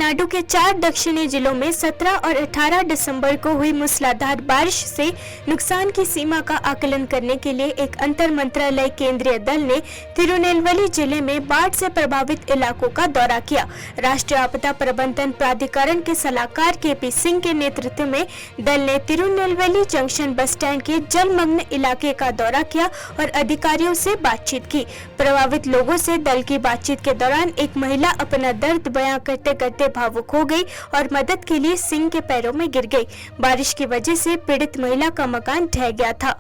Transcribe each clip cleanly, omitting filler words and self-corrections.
तमिलनाडु के 4 दक्षिणी जिलों में 17 और 18 दिसंबर को हुई मूसलाधार बारिश से नुकसान की सीमा का आकलन करने के लिए एक अंतर मंत्रालय केंद्रीय दल ने तिरुनेलवेली जिले में बाढ़ से प्रभावित इलाकों का दौरा किया। राष्ट्रीय आपदा प्रबंधन प्राधिकरण के सलाहकार के.पी. सिंह के नेतृत्व में दल ने तिरुनेलवेली जंक्शन बस स्टैंड के जलमग्न इलाके का दौरा किया और अधिकारियों से बातचीत की। प्रभावित लोगों से दल की बातचीत के दौरान एक महिला अपना दर्द बयां करते करते भावुक हो गई और मदद के लिए सिंह के पैरों में गिर गई। बारिश की वजह से पीड़ित महिला का मकान ढह गया था।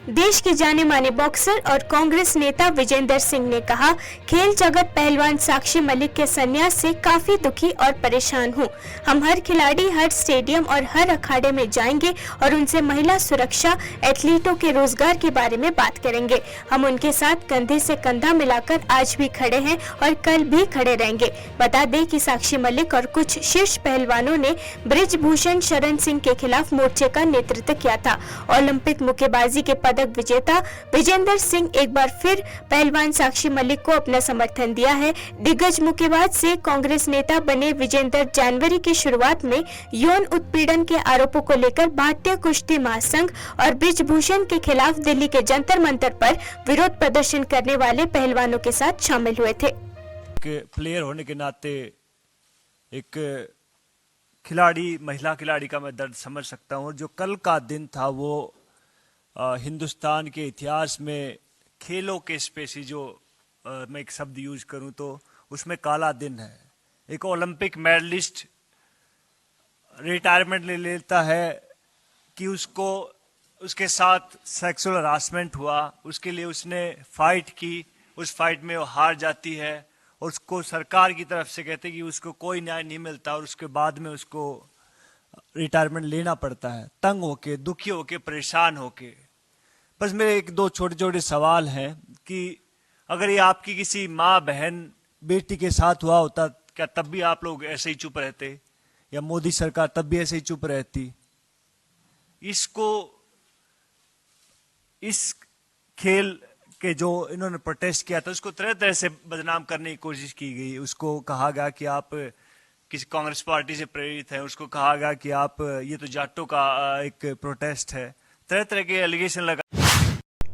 देश के जाने माने बॉक्सर और कांग्रेस नेता विजेंदर सिंह ने कहा, खेल जगत पहलवान साक्षी मलिक के संन्यास से काफी दुखी और परेशान हूं। हम हर खिलाड़ी हर स्टेडियम और हर अखाड़े में जाएंगे और उनसे महिला सुरक्षा, एथलीटों के रोजगार के बारे में बात करेंगे। हम उनके साथ कंधे से कंधा मिलाकर आज भी खड़े हैं और कल भी खड़े रहेंगे। बता दें कि साक्षी मलिक और कुछ शीर्ष पहलवानों ने ब्रिजभूषण शरण सिंह के खिलाफ मोर्चे का नेतृत्व किया था। ओलंपिक मुक्केबाजी के पदक विजेता विजेंदर सिंह एक बार फिर पहलवान साक्षी मलिक को अपना समर्थन दिया है। दिग्गज मुक्केबाज से कांग्रेस नेता बने विजेंदर जनवरी की शुरुआत में यौन उत्पीड़न के आरोपों को लेकर भारतीय कुश्ती महासंघ और ब्रिजभूषण के खिलाफ दिल्ली के जंतर मंतर पर विरोध प्रदर्शन करने वाले पहलवानों के साथ शामिल हुए थे। प्लेयर होने के नाते एक खिलाड़ी, महिला खिलाड़ी का मैं दर्द समझ सकता हूँ। जो कल का दिन था वो हिंदुस्तान के इतिहास में खेलों के स्पेसी जो मैं एक शब्द यूज करूं तो उसमें काला दिन है। एक ओलंपिक मेडलिस्ट रिटायरमेंट ले लेता है कि उसको उसके साथ सेक्सुअल हरासमेंट हुआ, उसके लिए उसने फाइट की, उस फाइट में वो हार जाती है और उसको सरकार की तरफ से कहते कि उसको कोई न्याय नहीं मिलता और उसके बाद में उसको रिटायरमेंट लेना पड़ता है, तंग होके, दुखी होके, परेशान होके। बस मेरे एक दो छोटे छोटे सवाल हैं कि अगर ये आपकी किसी माँ, बहन, बेटी के साथ हुआ होता, क्या तब भी आप लोग ऐसे ही चुप रहते? या मोदी सरकार तब भी ऐसे ही चुप रहती? इस खेल के जो इन्होंने प्रोटेस्ट किया था उसको तरह तरह से बदनाम करने की कोशिश की गई। उसको कहा गया कि आप किसी कांग्रेस पार्टी से प्रेरित है, उसको कहा गया कि आप ये तो जाटों का एक प्रोटेस्ट है, तरह तरह के एलिगेशन लगा।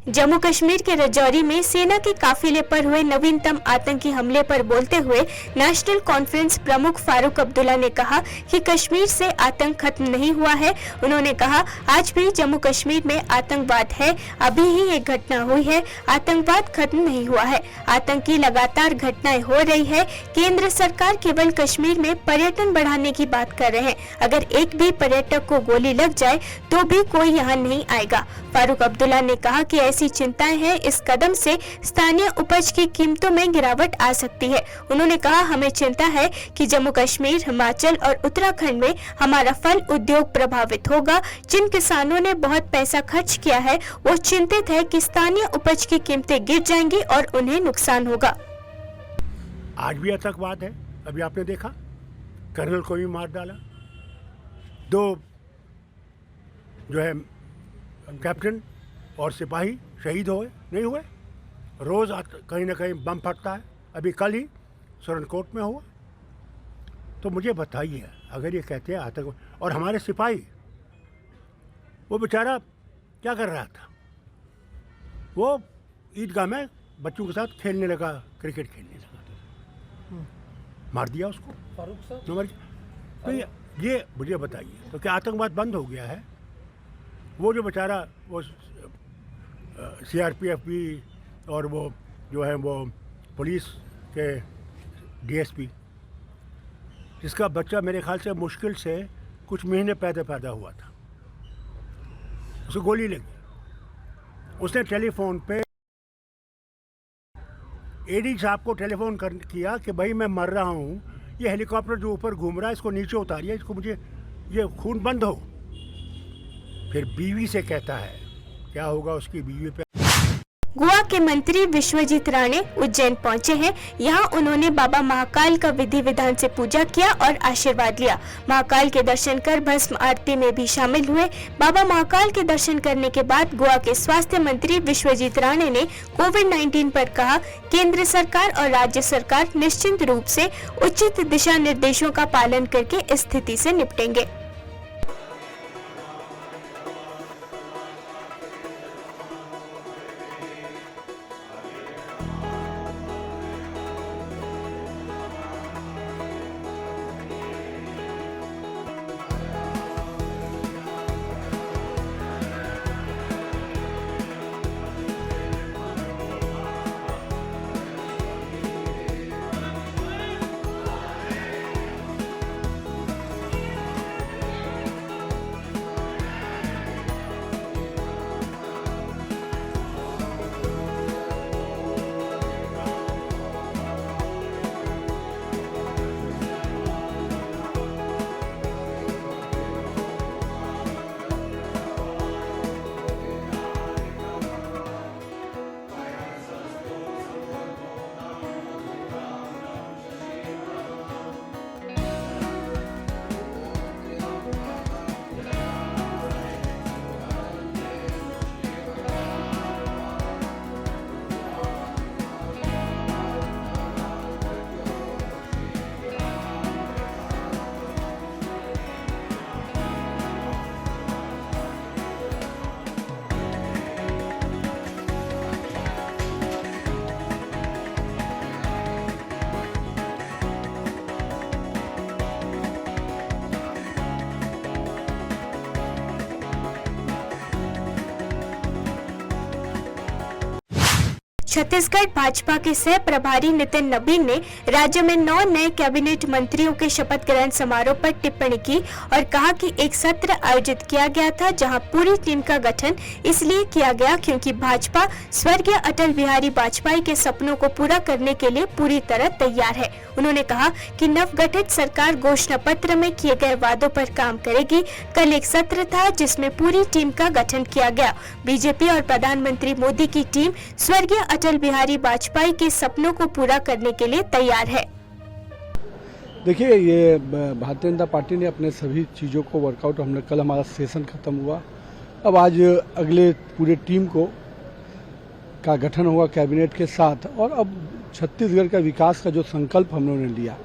जम्मू कश्मीर के राजौरी में सेना के काफिले पर हुए नवीनतम आतंकी हमले पर बोलते हुए नेशनल कॉन्फ्रेंस प्रमुख फारूक अब्दुल्ला ने कहा कि कश्मीर से आतंक खत्म नहीं हुआ है। उन्होंने कहा, आज भी जम्मू कश्मीर में आतंकवाद है, अभी ही एक घटना हुई है, आतंकवाद खत्म नहीं हुआ है। आतंकी लगातार घटनाएं हो रही है। केंद्र सरकार केवल कश्मीर में पर्यटन बढ़ाने की बात कर रहे हैं। अगर एक भी पर्यटक को गोली लग जाए तो भी कोई यहाँ नहीं आएगा। फारूक अब्दुल्ला ने कहा कि ऐसी चिंताएं हैं, इस कदम से स्थानीय उपज की कीमतों में गिरावट आ सकती है। उन्होंने कहा, हमें चिंता है कि जम्मू कश्मीर, हिमाचल और उत्तराखंड में हमारा फल उद्योग प्रभावित होगा। जिन किसानों ने बहुत पैसा खर्च किया है वो चिंतित है कि स्थानीय उपज की कीमतें गिर जाएंगी और उन्हें नुकसान होगा। आज भी आतंकवाद है। अभी आपने देखा कर्नल को भी मार डाला, 2 जो है कैप्टन और सिपाही शहीद हुए, नहीं हुए? रोज़ कहीं ना कहीं बम फटता है। अभी कल ही सुरनकोट में हुआ। तो मुझे बताइए, अगर ये कहते हैं आतंक, और हमारे सिपाही, वो बेचारा क्या कर रहा था? वो ईदगाह में बच्चों के साथ खेलने लगा, क्रिकेट खेलने लगा, मार दिया उसको फारूक साहब। तो ये मुझे बताइए, तो क्या आतंकवाद बंद हो गया है? वो जो बेचारा वो सीआरपीएफ भी और वो जो है वो पुलिस के डीएसपी, जिसका बच्चा मेरे ख्याल से मुश्किल से कुछ महीने पैदा हुआ था, उसे गोली लगी। उसने टेलीफोन पे एडी साहब को टेलीफोन किया कि भाई मैं मर रहा हूँ, ये हेलीकॉप्टर जो ऊपर घूम रहा है इसको नीचे उतारिए, इसको मुझे ये खून बंद हो। फिर बीवी से कहता है, क्या होगा उसकी बीवी पे। गोवा के मंत्री विश्वजीत राणे उज्जैन पहुंचे हैं। यहां उन्होंने बाबा महाकाल का विधि विधान से पूजा किया और आशीर्वाद लिया। महाकाल के दर्शन कर भस्म आरती में भी शामिल हुए। बाबा महाकाल के दर्शन करने के बाद गोवा के स्वास्थ्य मंत्री विश्वजीत राणे ने कोविड-19 पर कहा, केंद्र सरकार और राज्य सरकार निश्चित रूप से उचित दिशा निर्देशों का पालन करके इस स्थिति से निपटेंगे। छत्तीसगढ़ भाजपा के सह प्रभारी नितिन नबीन ने राज्य में 9 नए कैबिनेट मंत्रियों के शपथ ग्रहण समारोह पर टिप्पणी की और कहा कि एक सत्र आयोजित किया गया था जहां पूरी टीम का गठन इसलिए किया गया क्योंकि भाजपा स्वर्गीय अटल बिहारी वाजपेयी के सपनों को पूरा करने के लिए पूरी तरह तैयार है। उन्होंने कहा कि नवगठित सरकार घोषणा पत्र में किए गए वादों पर काम करेगी। कल एक सत्र था जिसमें पूरी टीम का गठन किया गया। बीजेपी और प्रधानमंत्री मोदी की टीम स्वर्गीय अटल बिहारी वाजपेयी के सपनों को पूरा करने के लिए तैयार है। देखिए, ये भारतीय जनता पार्टी ने अपने सभी चीज़ों को वर्कआउट, हमने कल हमारा सेशन खत्म हुआ, अब आज अगले पूरे टीम का गठन हुआ कैबिनेट के साथ। और अब छत्तीसगढ़ का विकास का जो संकल्प हम लोगों ने लिया,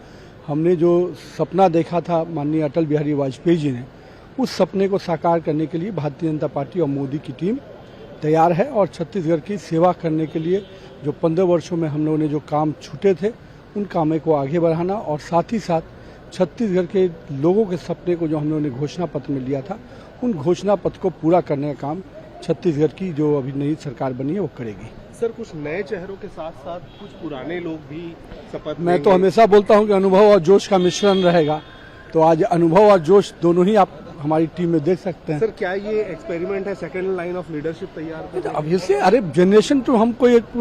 हमने जो सपना देखा था माननीय अटल बिहारी वाजपेयी जी ने, उस सपने को साकार करने के लिए भारतीय जनता पार्टी और मोदी की टीम तैयार है। और छत्तीसगढ़ की सेवा करने के लिए जो 15 वर्षों में हम लोगों ने जो काम छूटे थे, उन कामों को आगे बढ़ाना और साथ ही साथ छत्तीसगढ़ के लोगों के सपने को जो हम लोगों ने घोषणा पत्र में लिया था, उन घोषणा पत्र को पूरा करने का काम छत्तीसगढ़ की जो अभी नई सरकार बनी है वो करेगी। सर, कुछ नए चेहरों के साथ साथ कुछ पुराने लोग भी शपथ मैं तो हमेशा बोलता हूं कि अनुभव और जोश का मिश्रण रहेगा, तो आज अनुभव और जोश दोनों ही आप हमारी टीम में देख सकते हैं। सर, क्या ये एक्सपेरिमेंट है, सेकंड लाइन ऑफ लीडरशिप तैयार? अभी से अरे जनरेशन तो हम कोई एक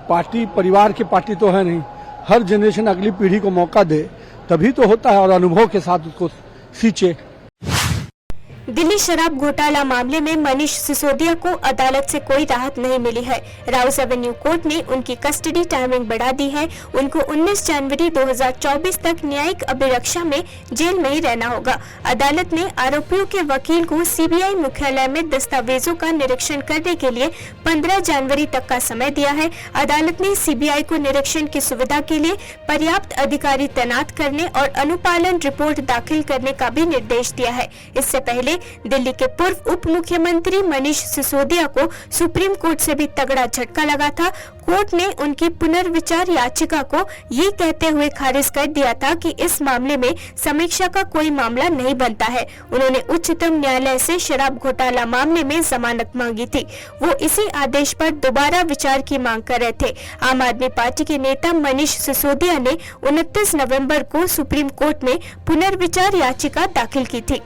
पार्टी परिवार की पार्टी तो है नहीं, हर जनरेशन अगली पीढ़ी को मौका दे तभी तो होता है और अनुभव के साथ उसको सींचे। दिल्ली शराब घोटाला मामले में मनीष सिसोदिया को अदालत से कोई राहत नहीं मिली है। राउस एवेन्यू कोर्ट ने उनकी कस्टडी टाइमिंग बढ़ा दी है। उनको 19 जनवरी 2024 तक न्यायिक अभिरक्षा में जेल में ही रहना होगा। अदालत ने आरोपियों के वकील को सीबीआई मुख्यालय में दस्तावेजों का निरीक्षण करने के लिए 15 जनवरी तक का समय दिया है। अदालत ने सीबीआई को निरीक्षण की सुविधा के लिए पर्याप्त अधिकारी तैनात करने और अनुपालन रिपोर्ट दाखिल करने का भी निर्देश दिया है। इससे पहले दिल्ली के पूर्व उप मुख्यमंत्री मनीष सिसोदिया को सुप्रीम कोर्ट से भी तगड़ा झटका लगा था। कोर्ट ने उनकी पुनर्विचार याचिका को ये कहते हुए खारिज कर दिया था कि इस मामले में समीक्षा का कोई मामला नहीं बनता है। उन्होंने उच्चतम न्यायालय से शराब घोटाला मामले में जमानत मांगी थी। वो इसी आदेश पर दोबारा विचार की मांग कर रहे थे। आम आदमी पार्टी के नेता मनीष सिसोदिया ने 29 नवंबर को सुप्रीम कोर्ट में पुनर्विचार याचिका दाखिल की थी।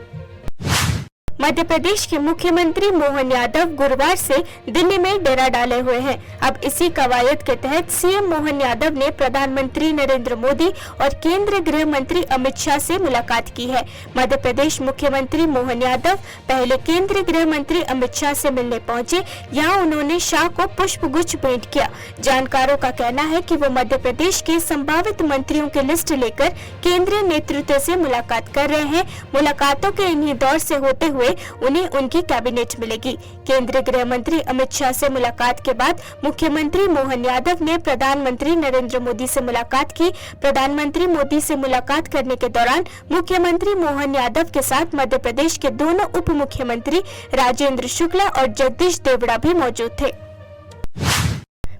मध्य प्रदेश के मुख्यमंत्री मोहन यादव गुरुवार से दिल्ली में डेरा डाले हुए हैं। अब इसी कवायद के तहत सीएम मोहन यादव ने प्रधानमंत्री नरेंद्र मोदी और केंद्रीय गृह मंत्री अमित शाह से मुलाकात की है। मध्य प्रदेश मुख्यमंत्री मोहन यादव पहले केंद्रीय गृह मंत्री अमित शाह से मिलने पहुंचे। यहां उन्होंने शाह को पुष्पगुच्छ भेंट किया। जानकारों का कहना है कि वो मध्य प्रदेश के संभावित मंत्रियों की लिस्ट लेकर केंद्रीय नेतृत्व से मुलाकात कर रहे हैं। मुलाकातों के इन्हीं दौर से होते हुए उन्हें उनकी कैबिनेट मिलेगी। केंद्रीय गृह मंत्री अमित शाह से मुलाकात के बाद मुख्यमंत्री मोहन यादव ने प्रधानमंत्री नरेंद्र मोदी से मुलाकात की। प्रधानमंत्री मोदी से मुलाकात करने के दौरान मुख्यमंत्री मोहन यादव के साथ मध्य प्रदेश के दोनों उप मुख्यमंत्री राजेंद्र शुक्ला और जगदीश देवड़ा भी मौजूद थे।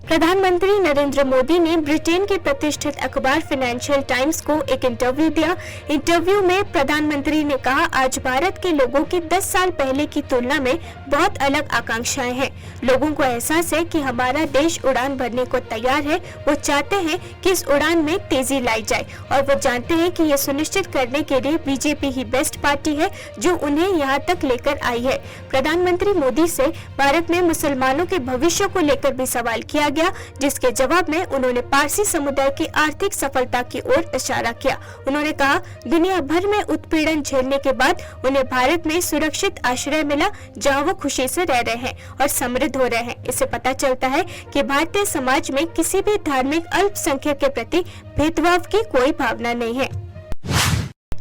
प्रधानमंत्री नरेंद्र मोदी ने ब्रिटेन के प्रतिष्ठित अखबार फाइनेंशियल टाइम्स को एक इंटरव्यू दिया। इंटरव्यू में प्रधानमंत्री ने कहा, आज भारत के लोगों की 10 साल पहले की तुलना में बहुत अलग आकांक्षाएं हैं। लोगों को एहसास है कि हमारा देश उड़ान भरने को तैयार है। वो चाहते हैं कि इस उड़ान में तेजी लाई जाए और वो जानते हैं कि ये सुनिश्चित करने के लिए बीजेपी ही बेस्ट पार्टी है जो उन्हें यहाँ तक लेकर आई है। प्रधानमंत्री मोदी से भारत में मुसलमानों के भविष्य को लेकर भी सवाल किया गया, जिसके जवाब में उन्होंने पारसी समुदाय की आर्थिक सफलता की ओर इशारा किया। उन्होंने कहा, दुनिया भर में उत्पीड़न झेलने के बाद उन्हें भारत में सुरक्षित आश्रय मिला, जहां वो खुशी से रह रहे हैं और समृद्ध हो रहे हैं। इससे पता चलता है कि भारतीय समाज में किसी भी धार्मिक अल्पसंख्यक के प्रति भेदभाव की कोई भावना नहीं है।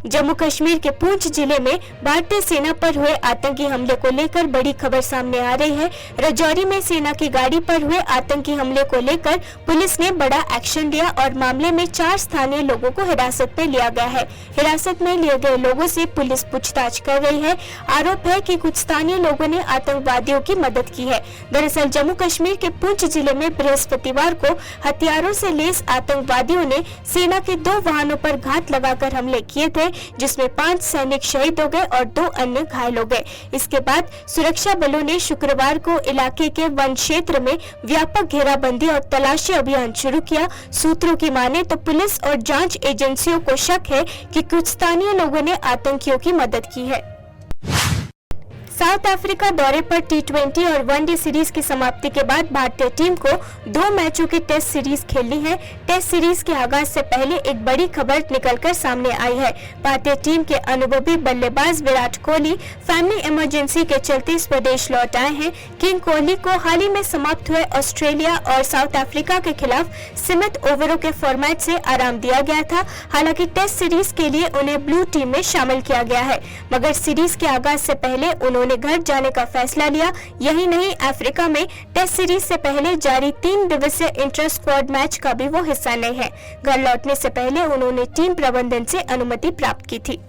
जम्मू कश्मीर के पूंछ जिले में भारतीय सेना पर हुए आतंकी हमले को लेकर बड़ी खबर सामने आ रही है। राजौरी में सेना की गाड़ी पर हुए आतंकी हमले को लेकर पुलिस ने बड़ा एक्शन लिया और मामले में 4 स्थानीय लोगों को हिरासत में लिया गया है। हिरासत में लिए गए लोगों से पुलिस पूछताछ कर रही है। आरोप है कि कुछ स्थानीय लोगों ने आतंकवादियों की मदद की है। दरअसल जम्मू कश्मीर के पूंछ जिले में बृहस्पतिवार को हथियारों से लैस आतंकवादियों ने सेना के 2 वाहनों पर घात लगाकर हमले किए थे, जिसमें 5 सैनिक शहीद हो गए और 2 अन्य घायल हो गए। इसके बाद सुरक्षा बलों ने शुक्रवार को इलाके के वन क्षेत्र में व्यापक घेराबंदी और तलाशी अभियान शुरू किया। सूत्रों की माने तो पुलिस और जांच एजेंसियों को शक है कि कुछ स्थानीय लोगों ने आतंकियों की मदद की है। साउथ अफ्रीका दौरे पर टी20 और वनडे सीरीज की समाप्ति के बाद भारतीय टीम को 2 मैचों की टेस्ट सीरीज खेलनी है। टेस्ट सीरीज के आगाज से पहले एक बड़ी खबर निकलकर सामने आई है। भारतीय टीम के अनुभवी बल्लेबाज विराट कोहली फैमिली इमरजेंसी के चलते स्वदेश लौट आए हैं। किंग कोहली को हाल ही में समाप्त हुए ऑस्ट्रेलिया और साउथ अफ्रीका के खिलाफ सीमित ओवरों के फॉर्मेट से आराम दिया गया था। हालांकि टेस्ट सीरीज के लिए उन्हें ब्लू टीम में शामिल किया गया है, मगर सीरीज के आगाज से पहले उन्होंने घर जाने का फैसला लिया। यही नहीं, अफ्रीका में टेस्ट सीरीज से पहले जारी 3 दिवसीय इंटर स्क्वाड मैच का भी वो हिस्सा नहीं है। घर लौटने से पहले उन्होंने टीम प्रबंधन से अनुमति प्राप्त की थी।